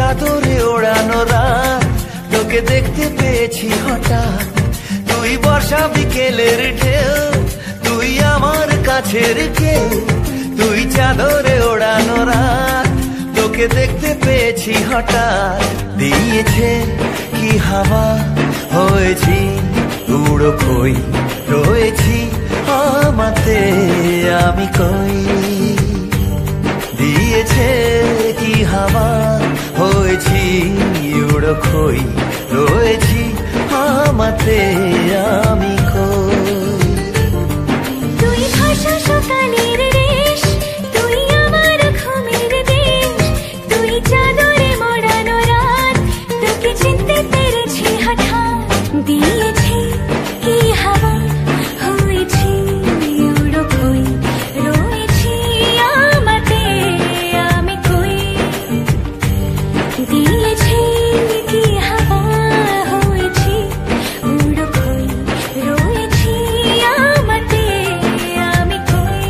চাদরে ওড়ানো রাত, তোকে দেখতে পেয়েছি হঠাৎ। তুই বর্ষা বিকেলের ঢেউ, তুই আমার কাছের কেউ। তুই চাদরে ওড়ানো রাত, তোকে দেখতে পেয়েছি হঠাৎ। দিয়েছে কি হাওয়া, হয়েছি উড়ো কই, রয়েছি আমাতে আমি কই। দিয়েছে কি হাওয়া, হয়েছি উড়ো কই, রয়েছি আমাতে আমি কই। তুই ভাষা সকালের রেশ, তুই আমার ঘুমের দেশ। তুই চাদরে মোড়ানো রাত, তোকে চিনতে পেরেছি হঠাৎ। দিয়েছি কি হাওয়া, হয়েছি উড়ো কই, রয়েছি আমাতে আমি কই। দিয়েছি কি হাওয়া, হয়েছি উড়ো কই, রয়েছি আমাতে আমি কই।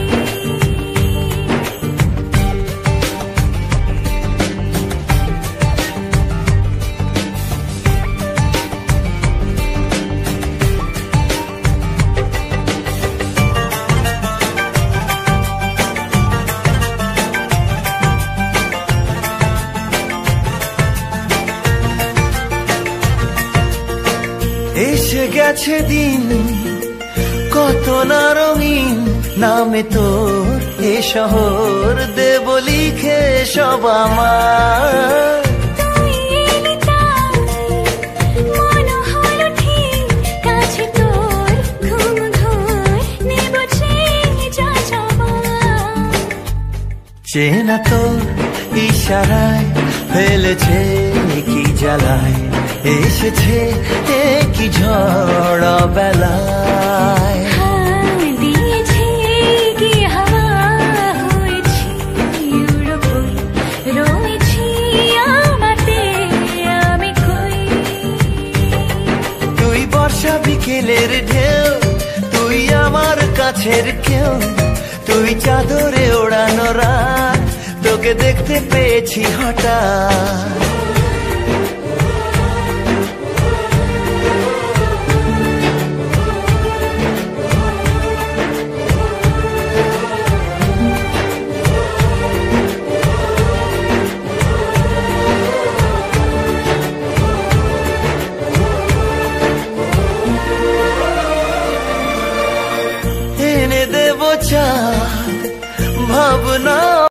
এসে গেছে দিন কত না রঙিন, নামে তোর এ শহর দেব লিখে সব আমার। তুই এলি তাই মন হলো ঠিক, কাছে তোর ঘুম ঘুর নেব যা যাবার। চেনা তোর ইশারায় ফেলেছে কি জ্বালায়, এসেছে কি ঝড় বেলায়। দিয়েছি কি হাওয়া, হয়েছি উড়ো কই, রয়েছি আমাতে আমি কই। তুই বর্ষা বিকেলের ঢেউ, তুই আমার কাছের কেউ। তুই চাদরে ওড়ানো রাত, তোকে দেখতে পেয়েছি হঠাৎ।